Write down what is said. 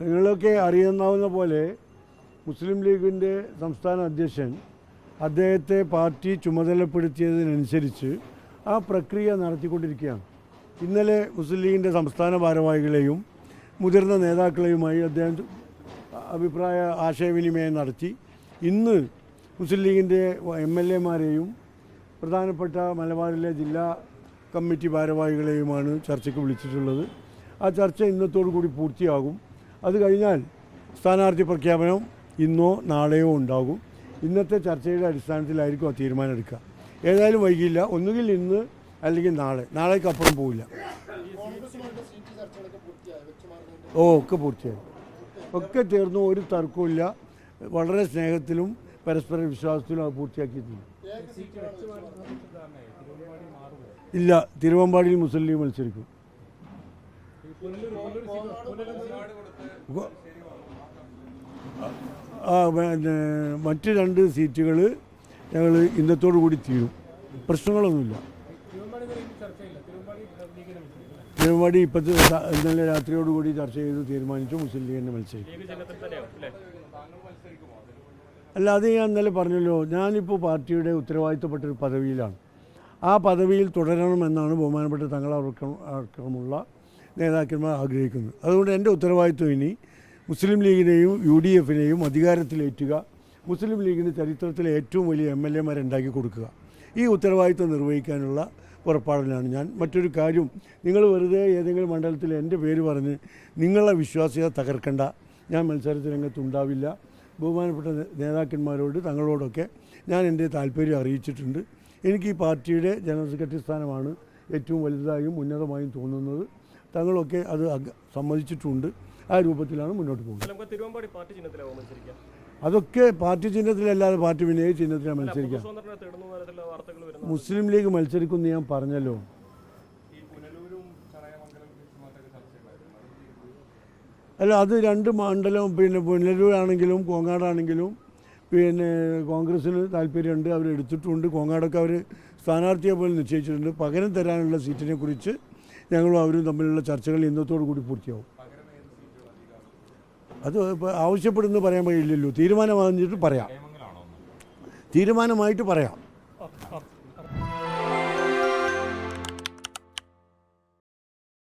നിങ്ങളൊക്കെ അറിയാവുന്ന പോലെ മുസ്ലിം ലീഗിൻ്റെ സംസ്ഥാന അധ്യക്ഷൻ അദ്ദേഹത്തെ പാർട്ടി ചുമതലപ്പെടുത്തിയതിനനുസരിച്ച് ആ പ്രക്രിയ നടത്തിക്കൊണ്ടിരിക്കുകയാണ്. ഇന്നലെ മുസ്ലിം ലീഗിൻ്റെ സംസ്ഥാന ഭാരവാഹികളെയും മുതിർന്ന നേതാക്കളെയുമായി അദ്ദേഹം അഭിപ്രായ ആശയവിനിമയം നടത്തി. ഇന്ന് മുസ്ലിം ലീഗിൻ്റെ MLA-മാരെയും പ്രധാനപ്പെട്ട മലബാറിലെ ജില്ലാ കമ്മിറ്റി ഭാരവാഹികളെയുമാണ് ചർച്ചയ്ക്ക് വിളിച്ചിട്ടുള്ളത്. ആ ചർച്ച ഇന്നത്തോടു കൂടി പൂർത്തിയാകും. അത് കഴിഞ്ഞാൽ സ്ഥാനാർത്ഥി പ്രഖ്യാപനം ഇന്നോ നാളെയോ ഉണ്ടാകും. ഇന്നത്തെ ചർച്ചയുടെ അടിസ്ഥാനത്തിലായിരിക്കും ആ തീരുമാനം എടുക്കുക. ഏതായാലും വൈകില്ല, ഒന്നുകിൽ ഇന്ന് അല്ലെങ്കിൽ നാളേക്കപ്പുറം പോവില്ല. ഒക്കെ പൂർത്തിയായി, ഒക്കെ ചേർന്നു, ഒരു തർക്കമില്ല. വളരെ സ്നേഹത്തിലും പരസ്പര വിശ്വാസത്തിലും അത് പൂർത്തിയാക്കിയിട്ടുണ്ട്. ഇല്ല, തിരുവമ്പാടിയിൽ മുസ്ലിം ലീഗ് മത്സരിക്കും. പിന്നെ മറ്റ് 2 സീറ്റുകൾ ഞങ്ങൾ ഇന്നത്തോടു കൂടി തീരും. പ്രശ്നങ്ങളൊന്നുമില്ല. തിരുവമ്പാടി ഇന്നലെ രാത്രിയോടുകൂടി ചർച്ച ചെയ്ത് തീരുമാനിച്ചു മുസ്ലിം ലീഗിൻ്റെ മത്സരിക്കും. അല്ല, അത് ഞാൻ ഇന്നലെ പറഞ്ഞല്ലോ, ഞാനിപ്പോൾ പാർട്ടിയുടെ ഉത്തരവാദിത്തപ്പെട്ടൊരു പദവിയിലാണ്. ആ പദവിയിൽ തുടരണമെന്നാണ് ബഹുമാനപ്പെട്ട തങ്ങളടക്കമുള്ള നേതാക്കന്മാർ ആഗ്രഹിക്കുന്നത്. അതുകൊണ്ട് എൻ്റെ ഉത്തരവാദിത്വം ഇനി മുസ്ലിം ലീഗിനെയും UDF-നെയും അധികാരത്തിലേറ്റുക, മുസ്ലിം ലീഗിന് ചരിത്രത്തിലെ ഏറ്റവും വലിയ MLA-മാരെ ഉണ്ടാക്കി കൊടുക്കുക. ഈ ഉത്തരവാദിത്വം നിർവഹിക്കാനുള്ള പുറപ്പാടിലാണ് ഞാൻ. മറ്റൊരു കാര്യം, നിങ്ങൾ വെറുതെ ഏതെങ്കിലും മണ്ഡലത്തിൽ എൻ്റെ പേര് പറഞ്ഞ് നിങ്ങളുടെ വിശ്വാസ്യത തകർക്കേണ്ട. ഞാൻ മത്സരത്തിൽ രംഗത്തുണ്ടാവില്ല. ബഹുമാനപ്പെട്ട നേതാക്കന്മാരോട് തങ്ങളോടൊക്കെ ഞാൻ എൻ്റെ താല്പര്യം അറിയിച്ചിട്ടുണ്ട്. എനിക്ക് ഈ പാർട്ടിയുടെ ജനറൽ സെക്രട്ടറി സ്ഥാനമാണ് ഏറ്റവും വലുതായും ഉന്നതമായും തോന്നുന്നത്. തങ്ങളൊക്കെ അത് സമ്മതിച്ചിട്ടുണ്ട്. ആ രൂപത്തിലാണ് മുന്നോട്ട് പോകുന്നത്. അതൊക്കെ പാർട്ടി ചിഹ്നത്തിലല്ലാതെ പാർട്ടി പിന്നെ ഏത് ചിഹ്നത്തിലാണ് മത്സരിക്കുക? മുസ്ലിം ലീഗ് മത്സരിക്കുമെന്ന് ഞാൻ പറഞ്ഞല്ലോ. അല്ല, അത് 2 മണ്ഡലം, പിന്നെ പുനലൂരാണെങ്കിലും കോങ്ങാടാണെങ്കിലും പിന്നെ കോൺഗ്രസ്സിന് താല്പര്യമുണ്ട്, അവരെടുത്തിട്ടുണ്ട്. കോങ്ങാടൊക്കെ അവർ സ്ഥാനാർത്ഥിയെ പോലും നിശ്ചയിച്ചിട്ടുണ്ട്. പകരം തരാനുള്ള സീറ്റിനെ കുറിച്ച് ഞങ്ങളും അവരും തമ്മിലുള്ള ചർച്ചകൾ ഇന്നത്തോടു കൂടി പൂർത്തിയാവും. അത് ആവശ്യപ്പെടുന്നത് പറയാൻ കഴിയില്ലല്ലോ. തീരുമാനമായിട്ട് പറയാം.